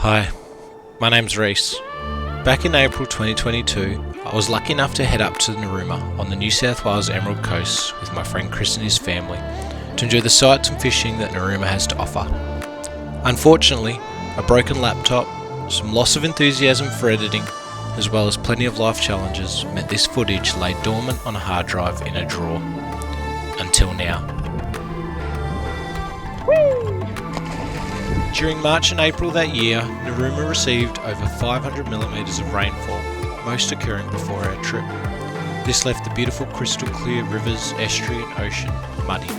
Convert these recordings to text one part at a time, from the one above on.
Hi, my name's Reese. Back in April 2022, I was lucky enough to head up to Narooma on the New South Wales Emerald Coast with my friend Chris and his family to enjoy the sights and fishing that Narooma has to offer. Unfortunately, a broken laptop, some loss of enthusiasm for editing, as well as plenty of life challenges meant this footage lay dormant on a hard drive in a drawer. Until now. During March and April that year, Narooma received over 500mm of rainfall, most occurring before our trip. This left the beautiful crystal clear rivers, estuary and ocean muddy,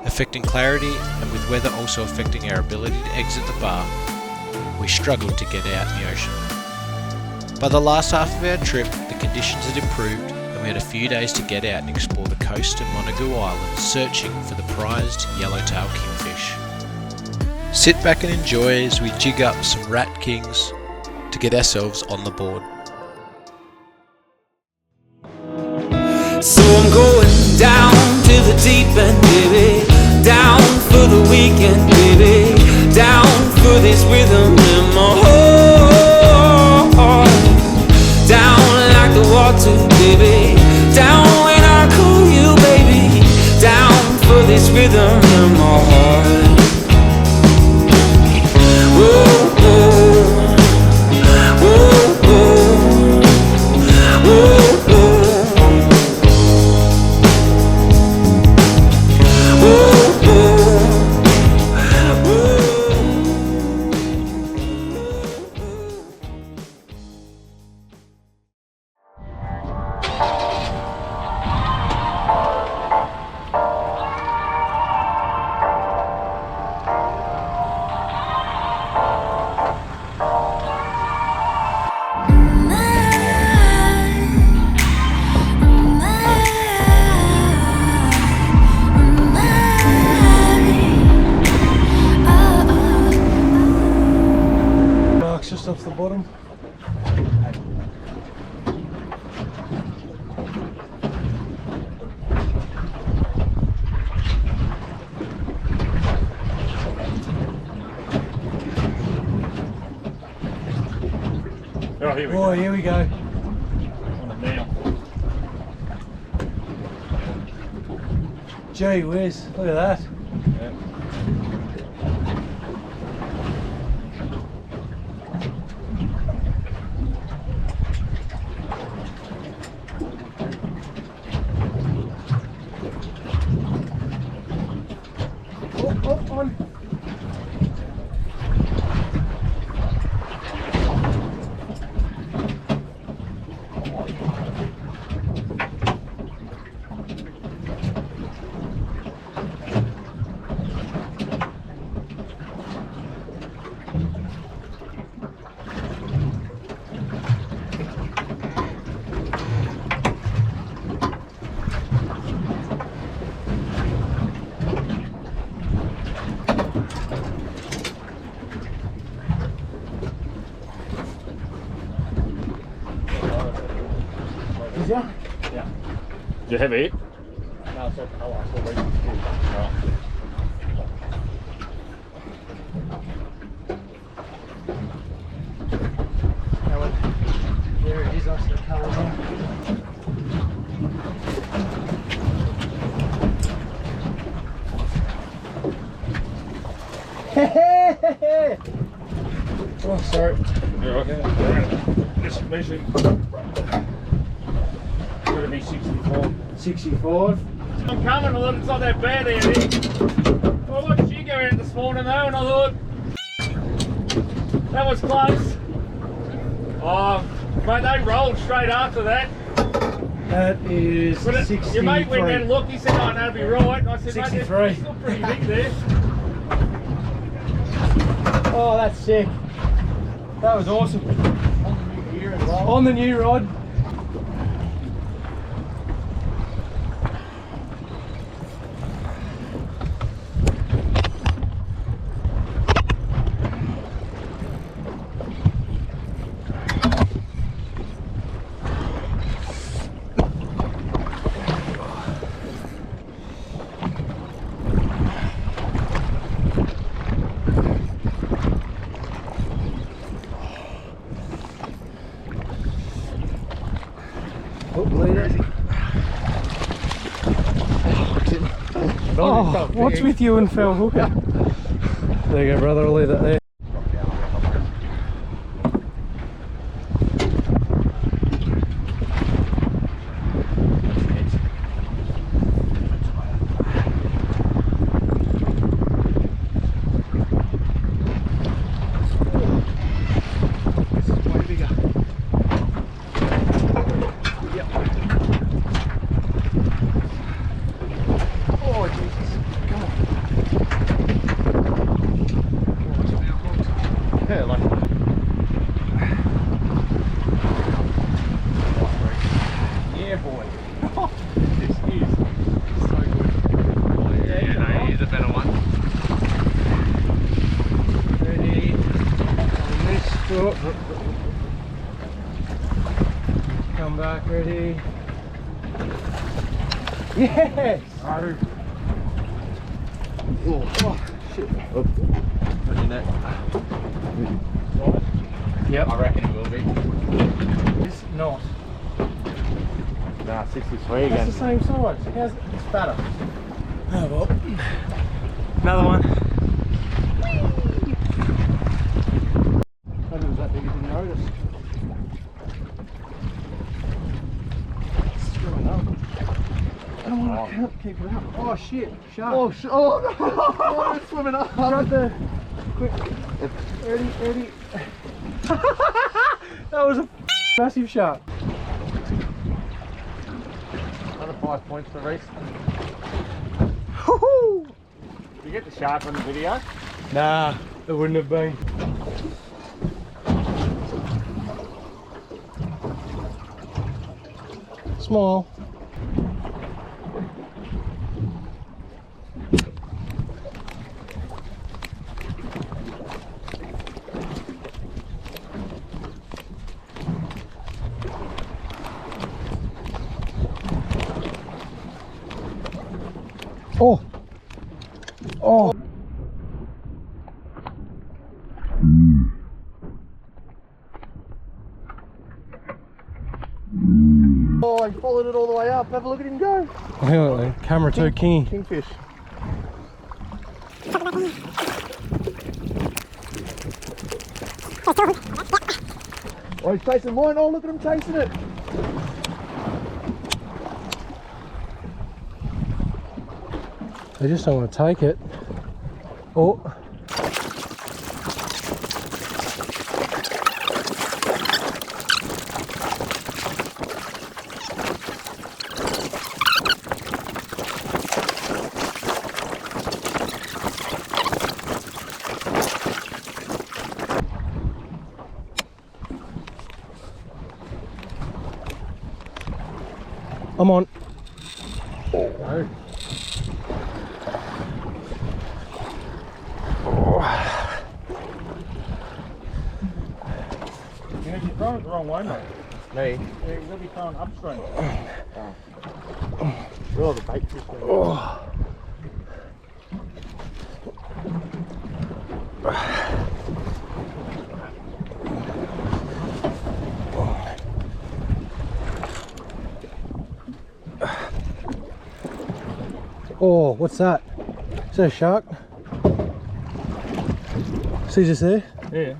affecting clarity, and with weather also affecting our ability to exit the bar, we struggled to get out in the ocean. By the last half of our trip, the conditions had improved and we had a few days to get out and explore the coast of Montagu Island, searching for the prized Yellow Tail Kingfish. Sit back and enjoy as we jig up some rat kings to get ourselves on the board. So I'm going down to the deep end, baby. Down for the weekend, baby. Down for this rhythm in my heart. Down like the water, baby. Down when I call you, baby. Down for this rhythm in my heart. Just off the bottom. Oh, here we go. Here we go. On it now. Gee whiz, look at that. Yeah. On. Yeah. Do you have it? No, it's okay. Oh, I still wait. There it is, I see the colour now. Oh, sorry. You're okay. Just measuring. Gotta be 64. 65. I'm coming, I thought it's not that bad out here. I watched you go out this morning though, and I thought that was close. Oh, mate, they rolled straight after that. That is 63. Your mate went down and looked, he said, oh, no, it'll be right. And I said, 63. mate, it's still pretty big there. Oh, that's sick. That was awesome. On the new gear as well. On the new rod. What's with you and fell hooker? There you go, brother. I'll leave that there. Come back, ready? Yes! Oh, shit. Oh. Yep. I reckon it will be. It's not. Nah, 63 It's again. the same size. How's it? It's fatter. Oh well. Another one. Maybe it was that big you didn't notice. I don't want to keep it up. Oh shit, shark. Oh, no. Oh, it's swimming up. Right there. Quick. Ready. That was a massive shark. Another 5 points for Reese. Woohoo! Did you get the shark on the video? Nah, it wouldn't have been. Small. Oh. Oh. Oh, he followed it all the way up. Have a look at him go. Hang on, camera 2 kingy. Kingfish. Oh, he's chasing mine. Oh, look at him chasing it. They just don't want to take it. Oh. I'm on. No. You're throwing it the wrong way, mate. Me. Yeah, you've got to be throwing upstream. Oh, the bait fish. Oh. Oh, what's that? Is that a shark? See just there? Yeah.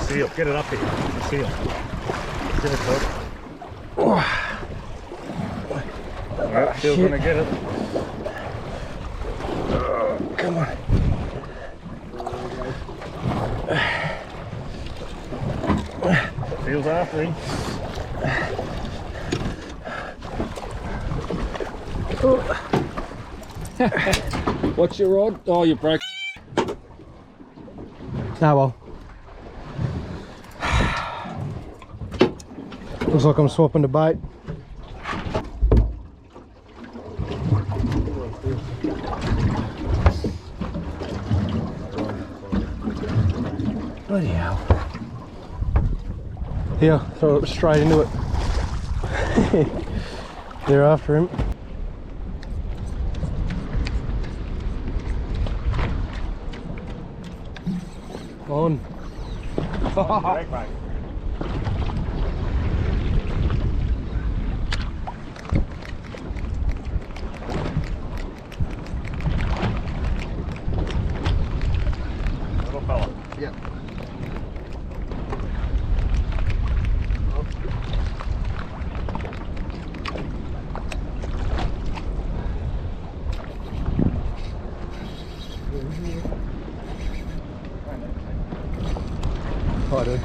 Seal, get it up here. The seal. Get it up. Alright, Seal's shit. gonna get it. Come on. Seal's after him. What's your rod? Oh, you broke. Ah well. Looks like I'm swapping the bait. Bloody hell. Here, throw it straight into it. They're after him. On. Break, mate. Yeah. I do.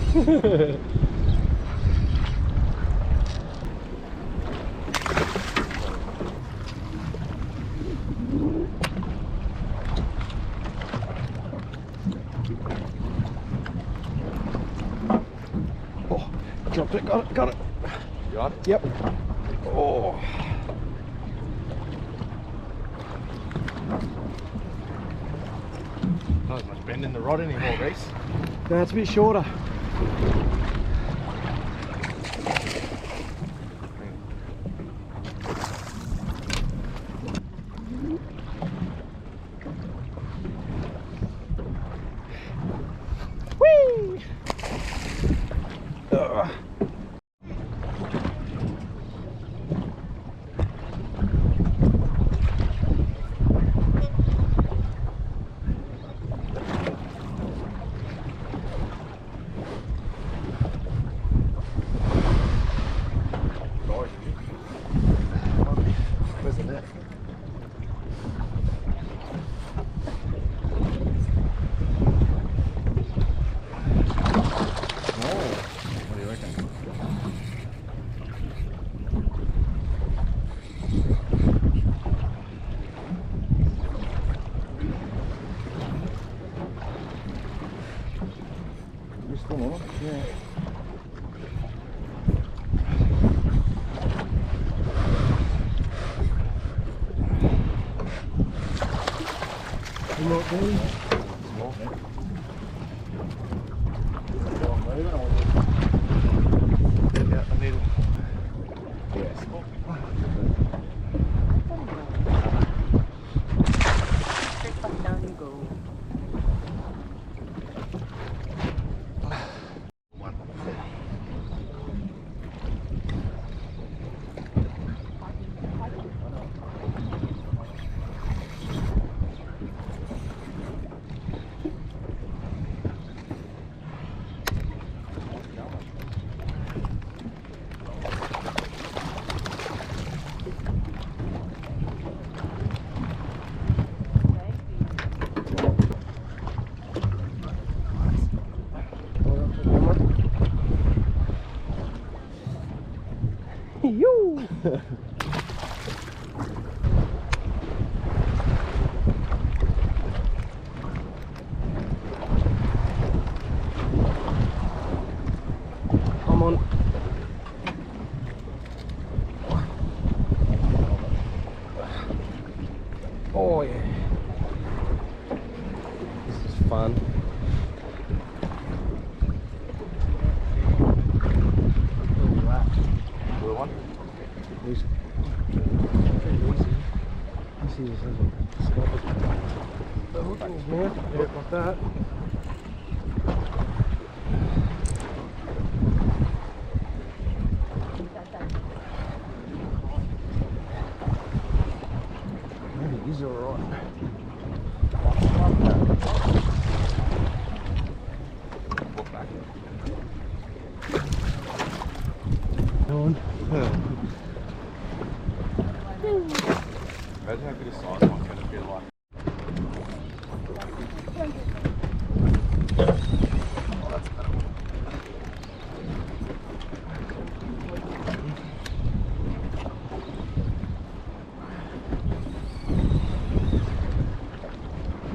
Oh, dropped it, got it. You got it? Yep. Oh. Not as much bend in the rod anymore, Reese. No, it's a bit shorter. Whee! Where's the net? What do you reckon? You're still on? Yeah. Small net. Yeah, I need it. Yes. Down you go. You. Come on. Oh yeah. This is fun. Blue one? Easy. Easy as a stop it. The hook in his mouth. Yep, like that. Maybe he's alright. Walk back. Go on. Imagine how good a size one's going to feel like.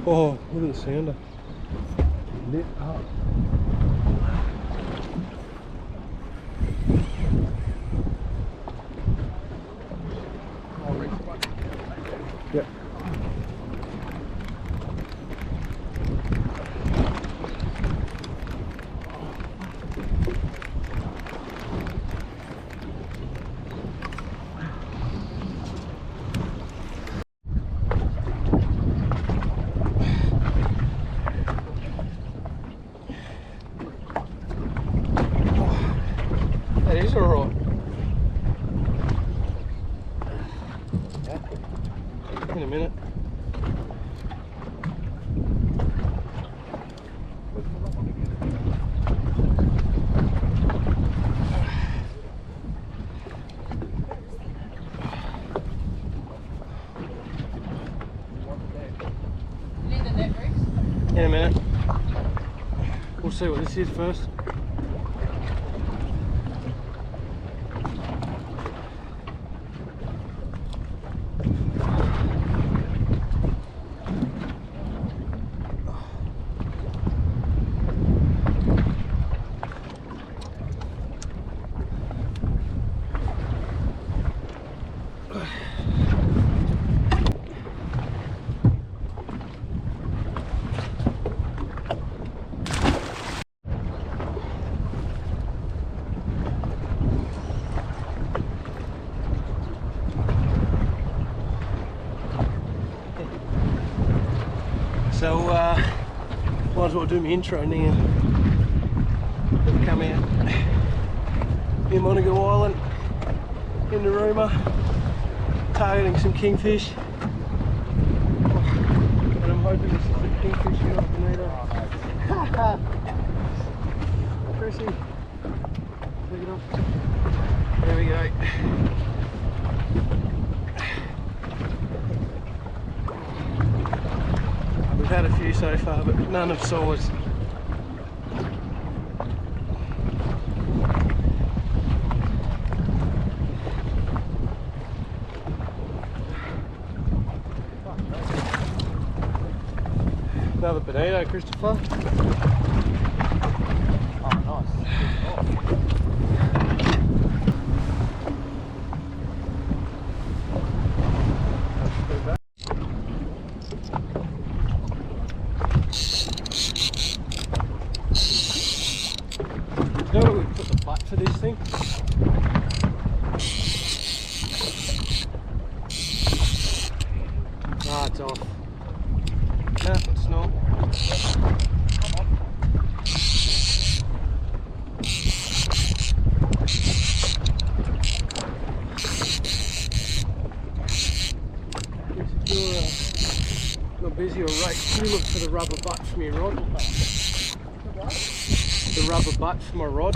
Oh, look at the sounder. Lit up. Yep. in a minute. We'll see what this is first. So, might as well do my intro now. We've come out in Monaco Island in Narooma, targeting some kingfish. And I'm hoping this is the kingfish you're not bonito. Chrissy, pick it up. There we go. We've had a few so far, but none of size. Another bonito, Christopher. Oh, nice. You know where we put the butt for this thing? Ah, it's off. No, it's not. If you're not busy or right, you look for the rubber butt from your rod. The rubber butt for my rod.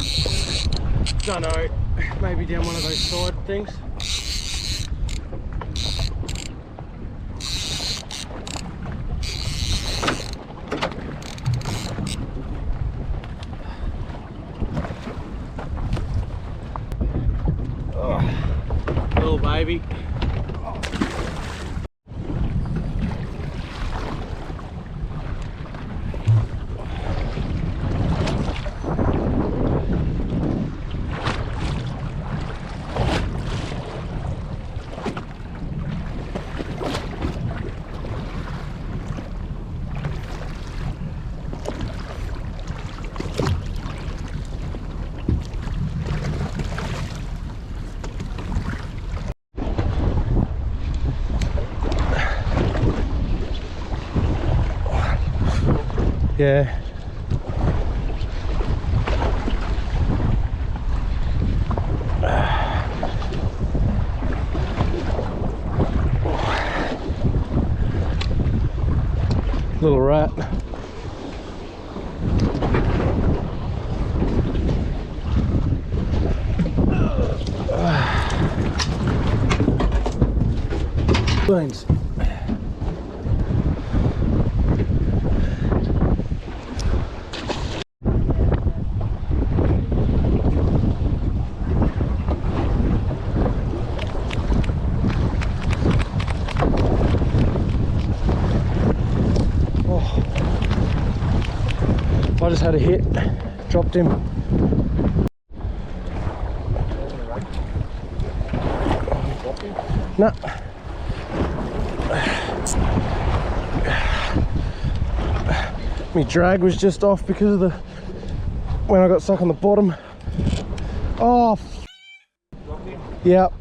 Don't know, maybe down one of those side things. Oh, little baby. Yeah. Little rat. Beans. I just had a hit, dropped him. No. My drag was just off because of the when I got stuck on the bottom. Oh, yep.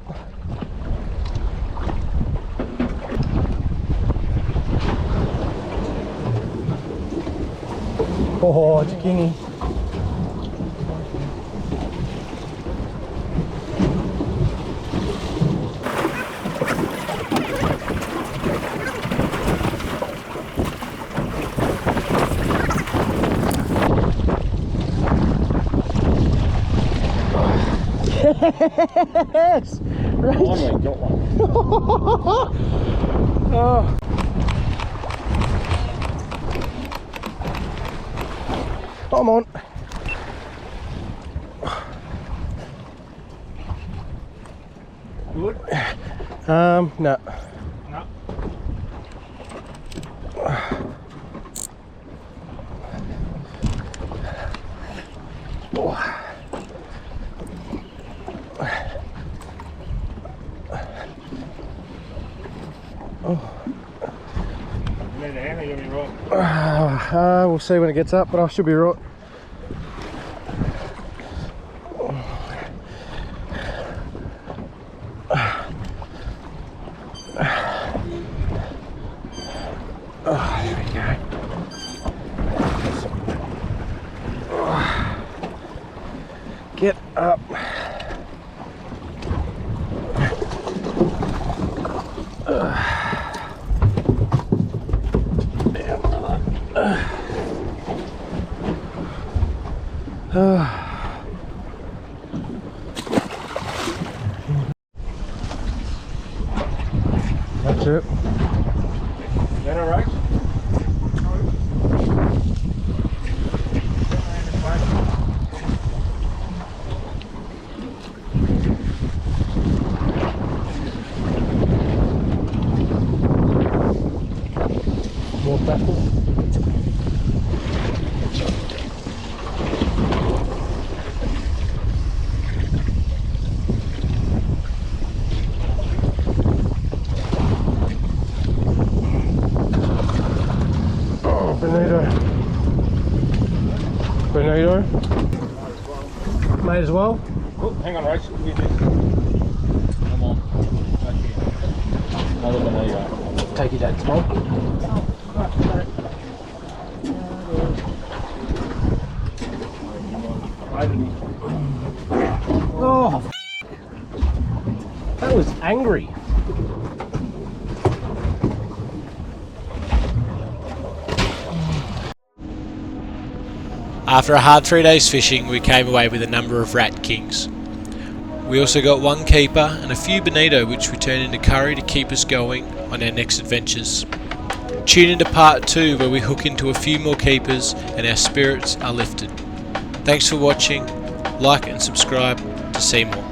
Oh, it's a kingy. Yes! Right. Finally got one. Oh. I'm on. Good? No. No. You need a hand or you'll be right. We'll see when it gets up, but I should be right. There we go. Get up. That's it. Is that alright? More backwards. Bonito. Mate as well. Oh, hang on, Rach. Give me this. Come on. Back here. Another bonito. Take your dad's mug. Oh, that was angry. After a hard 3 days fishing, we came away with a number of rat kings. We also got one keeper and a few bonito which we turned into curry to keep us going on our next adventures. Tune into part 2 where we hook into a few more keepers and our spirits are lifted. Thanks for watching, like and subscribe to see more.